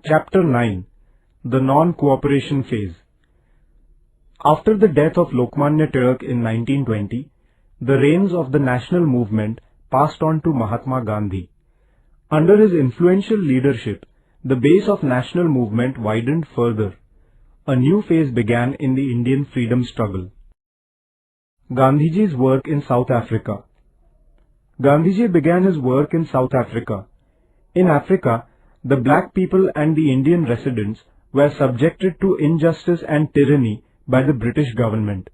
Chapter 9. The Non-Cooperation Phase. After the death of Lokmanya Tilak in 1920, the reins of the national movement passed on to Mahatma Gandhi. Under his influential leadership, the base of national movement widened further. A new phase began in the Indian freedom struggle. Gandhiji's work in South Africa. Gandhiji began his work in South Africa. In Africa, the black people and the Indian residents were subjected to injustice and tyranny by the British government.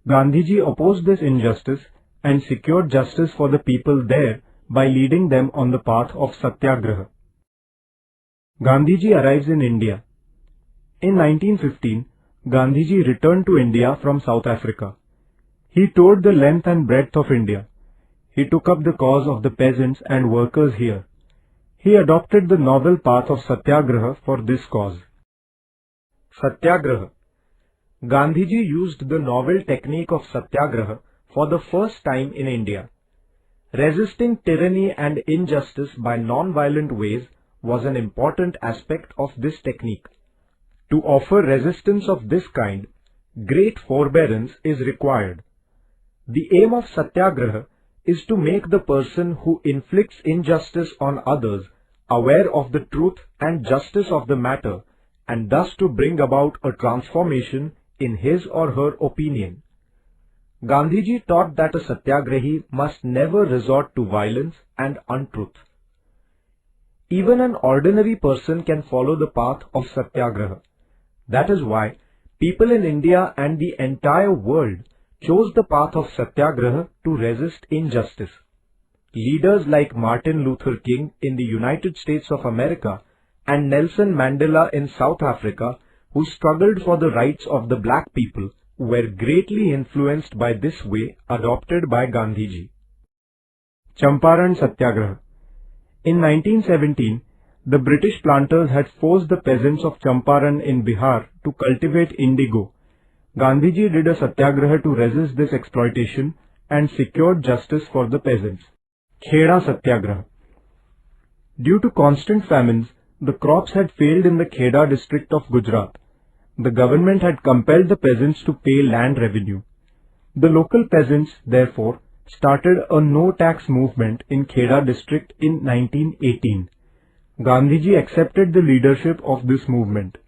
Gandhiji opposed this injustice and secured justice for the people there by leading them on the path of Satyagraha. Gandhiji arrives in India. In 1915, Gandhiji returned to India from South Africa. He toured the length and breadth of India. He took up the cause of the peasants and workers here. He adopted the novel path of Satyagraha for this cause. Satyagraha. Gandhiji used the novel technique of Satyagraha for the first time in India. Resisting tyranny and injustice by non-violent ways was an important aspect of this technique. To offer resistance of this kind, great forbearance is required. The aim of Satyagraha is to make the person who inflicts injustice on others aware of the truth and justice of the matter, and thus to bring about a transformation in his or her opinion. Gandhiji taught that a Satyagrahi must never resort to violence and untruth. Even an ordinary person can follow the path of Satyagraha. That is why people in India and the entire world chose the path of Satyagraha to resist injustice. Leaders like Martin Luther King in the United States of America and Nelson Mandela in South Africa, who struggled for the rights of the black people, were greatly influenced by this way adopted by Gandhiji. Champaran Satyagraha. In 1917, the British planters had forced the peasants of Champaran in Bihar to cultivate indigo. Gandhiji did a Satyagraha to resist this exploitation and secured justice for the peasants. Kheda Satyagraha. Due to constant famines, the crops had failed in the Kheda district of Gujarat. The government had compelled the peasants to pay land revenue. The local peasants, therefore, started a no-tax movement in Kheda district in 1918. Gandhiji accepted the leadership of this movement.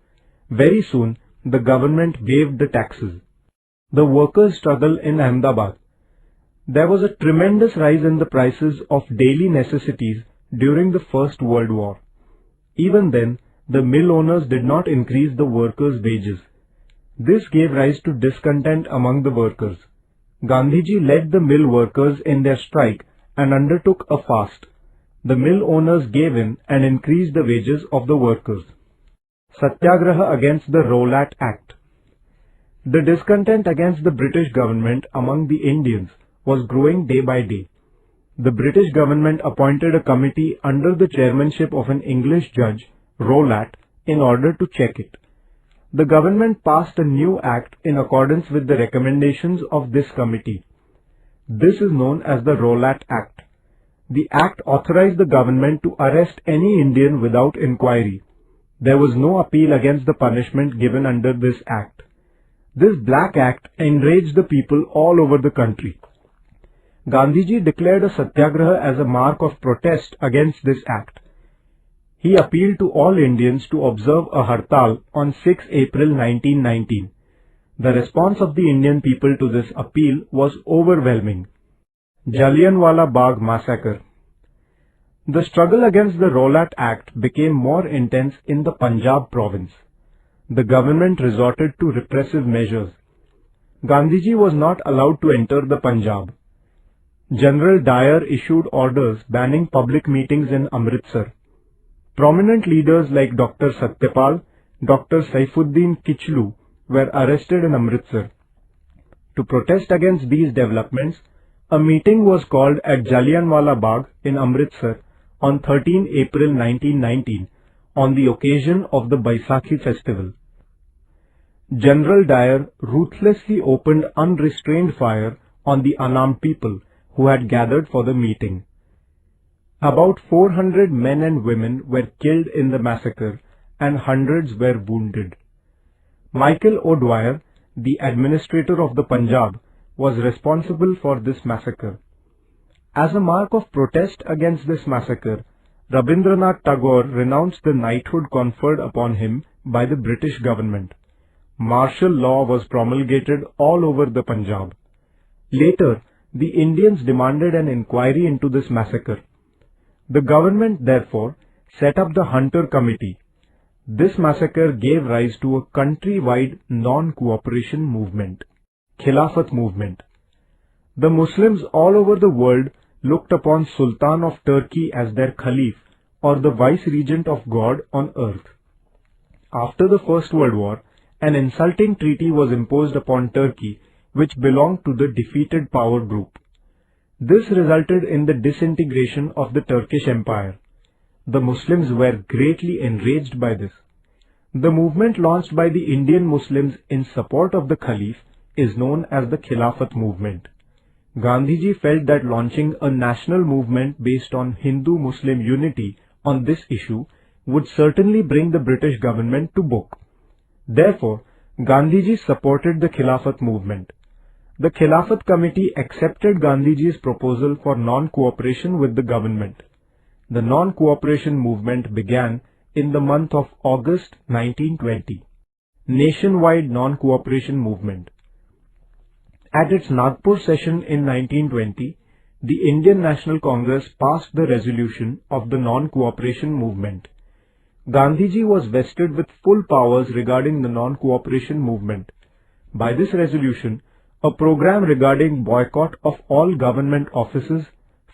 Very soon, the government waived the taxes. The workers' struggle in Ahmedabad. There was a tremendous rise in the prices of daily necessities during the First World War. Even then, the mill owners did not increase the workers' wages. This gave rise to discontent among the workers. Gandhiji led the mill workers in their strike and undertook a fast. The mill owners gave in and increased the wages of the workers. Satyagraha against the Rowlatt Act. The discontent against the British government among the Indians was growing day by day. The British government appointed a committee under the chairmanship of an English judge, Rowlatt, in order to check it. The government passed a new act in accordance with the recommendations of this committee. This is known as the Rowlatt Act. The act authorized the government to arrest any Indian without inquiry. There was no appeal against the punishment given under this act. This Black Act enraged the people all over the country. Gandhiji declared a Satyagraha as a mark of protest against this act. He appealed to all Indians to observe a Hartal on 6 April 1919. The response of the Indian people to this appeal was overwhelming. Jallianwala Bagh Massacre. The struggle against the Rowlatt Act became more intense in the Punjab province. The government resorted to repressive measures. Gandhiji was not allowed to enter the Punjab. General Dyer issued orders banning public meetings in Amritsar. Prominent leaders like Dr. Satyapal, Dr. Saifuddin Kichlu were arrested in Amritsar. To protest against these developments, a meeting was called at Jallianwala Bagh in Amritsar on 13 April 1919 on the occasion of the Baisakhi festival. General Dyer ruthlessly opened unrestrained fire on the unarmed people who had gathered for the meeting. About 400 men and women were killed in the massacre, and hundreds were wounded. Michael O'Dwyer, the administrator of the Punjab, was responsible for this massacre. As a mark of protest against this massacre, Rabindranath Tagore renounced the knighthood conferred upon him by the British government. Martial law was promulgated all over the Punjab. Later, the Indians demanded an inquiry into this massacre. The government therefore set up the Hunter Committee. This massacre gave rise to a country-wide non-cooperation movement, Khilafat movement. The Muslims all over the world looked upon Sultan of Turkey as their Khalif or the vice-regent of God on earth. After the First World War, an insulting treaty was imposed upon Turkey which belonged to the defeated power group. This resulted in the disintegration of the Turkish Empire. The Muslims were greatly enraged by this. The movement launched by the Indian Muslims in support of the Khalif is known as the Khilafat movement. Gandhiji felt that launching a national movement based on Hindu-Muslim unity on this issue would certainly bring the British government to book. Therefore, Gandhiji supported the Khilafat movement. The Khilafat Committee accepted Gandhiji's proposal for non-cooperation with the government. The non-cooperation movement began in the month of August 1920. Nationwide non-cooperation movement. At its Nagpur session in 1920, the Indian National Congress passed the resolution of the non-cooperation movement. Gandhiji was vested with full powers regarding the non-cooperation movement. By this resolution, a program regarding boycott of all government offices,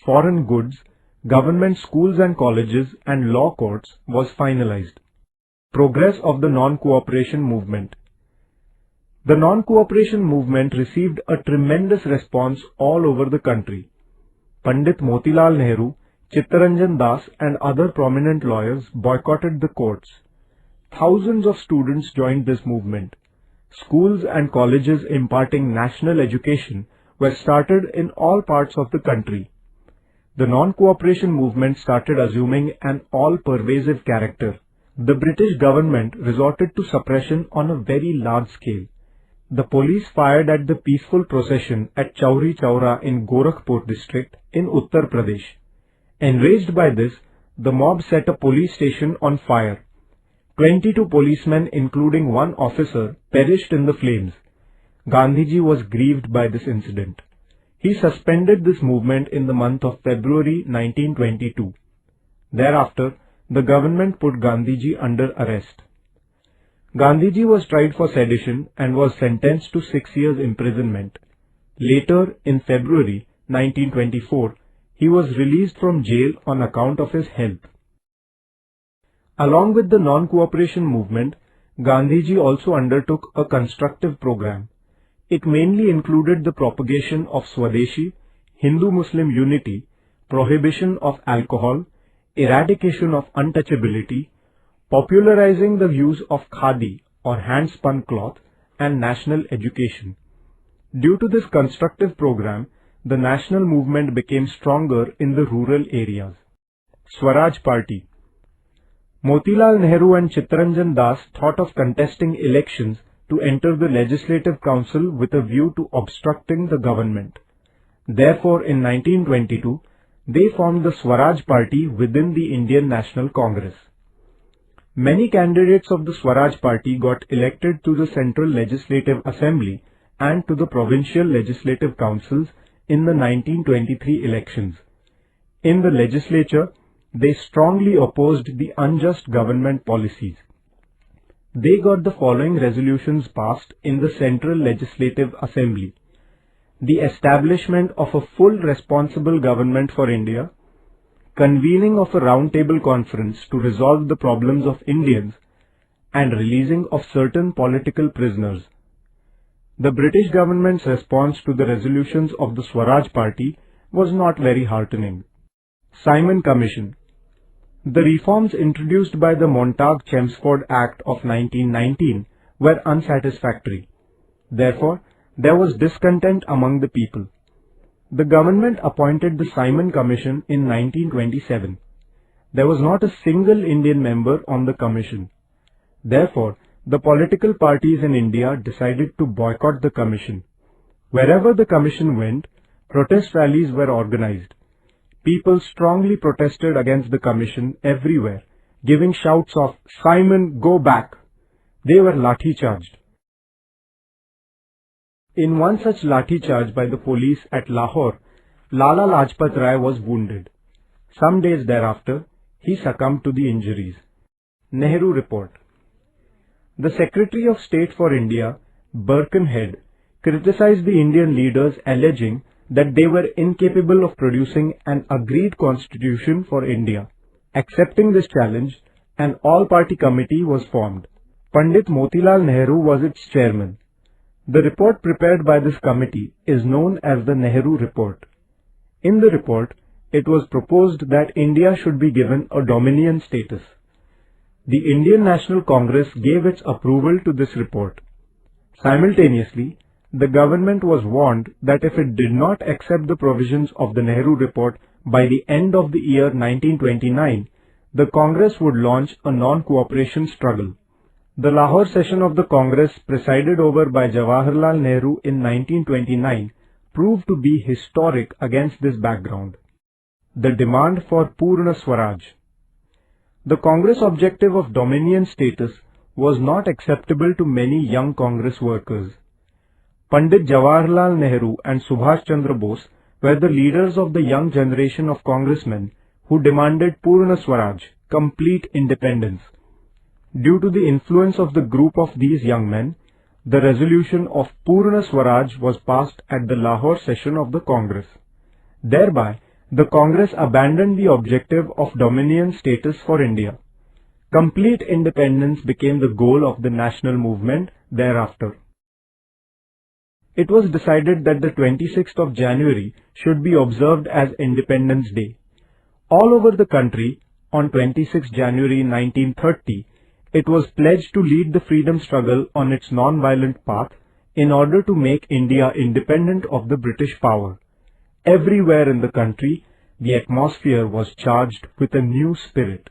foreign goods, government schools and colleges and law courts was finalized. Progress of the non-cooperation movement. The non-cooperation movement received a tremendous response all over the country. Pandit Motilal Nehru, Chittaranjan Das and other prominent lawyers boycotted the courts. Thousands of students joined this movement. Schools and colleges imparting national education were started in all parts of the country. The non-cooperation movement started assuming an all-pervasive character. The British government resorted to suppression on a very large scale. The police fired at the peaceful procession at Chauri Chaura in Gorakhpur district in Uttar Pradesh. Enraged by this, the mob set a police station on fire. 22 policemen, including one officer, perished in the flames. Gandhiji was grieved by this incident. He suspended this movement in the month of February 1922. Thereafter, the government put Gandhiji under arrest. Gandhiji was tried for sedition and was sentenced to 6 years imprisonment. Later, in February 1924, he was released from jail on account of his health. Along with the non-cooperation movement, Gandhiji also undertook a constructive program. It mainly included the propagation of Swadeshi, Hindu-Muslim unity, prohibition of alcohol, eradication of untouchability, popularizing the views of khadi or hand-spun cloth, and national education. Due to this constructive program, the national movement became stronger in the rural areas. Swaraj Party. Motilal Nehru and Chittaranjan Das thought of contesting elections to enter the Legislative Council with a view to obstructing the government. Therefore, in 1922, they formed the Swaraj Party within the Indian National Congress. Many candidates of the Swaraj Party got elected to the Central Legislative Assembly and to the Provincial Legislative Councils in the 1923 elections. In the legislature, they strongly opposed the unjust government policies. They got the following resolutions passed in the Central Legislative Assembly: the establishment of a full responsible government for India, convening of a round-table conference to resolve the problems of Indians, and releasing of certain political prisoners. The British government's response to the resolutions of the Swaraj Party was not very heartening. Simon Commission. The reforms introduced by the Montague-Chelmsford Act of 1919 were unsatisfactory. Therefore, there was discontent among the people. The government appointed the Simon Commission in 1927. There was not a single Indian member on the commission. Therefore, the political parties in India decided to boycott the commission. Wherever the commission went, protest rallies were organized. People strongly protested against the commission everywhere, giving shouts of "Simon, go back!" They were lathi charged. In one such lathi charge by the police at Lahore, Lala Lajpat Rai was wounded. Some days thereafter, he succumbed to the injuries. Nehru Report. The Secretary of State for India, Birkenhead, criticized the Indian leaders, alleging that they were incapable of producing an agreed constitution for India. Accepting this challenge, an all-party committee was formed. Pandit Motilal Nehru was its chairman. The report prepared by this committee is known as the Nehru Report. In the report, it was proposed that India should be given a dominion status. The Indian National Congress gave its approval to this report. Simultaneously, the government was warned that if it did not accept the provisions of the Nehru Report by the end of the year 1929, the Congress would launch a non-cooperation struggle. The Lahore session of the Congress, presided over by Jawaharlal Nehru in 1929, proved to be historic against this background. The demand for Purna Swaraj. The Congress objective of dominion status was not acceptable to many young Congress workers. Pandit Jawaharlal Nehru and Subhash Chandra Bose were the leaders of the young generation of congressmen who demanded Purna Swaraj, complete independence. Due to the influence of the group of these young men, the resolution of Purna Swaraj was passed at the Lahore session of the Congress. Thereby, the Congress abandoned the objective of dominion status for India. Complete independence became the goal of the national movement thereafter. It was decided that the 26th of January should be observed as Independence Day. All over the country, on 26 January 1930, it was pledged to lead the freedom struggle on its non-violent path in order to make India independent of the British power. Everywhere in the country, the atmosphere was charged with a new spirit.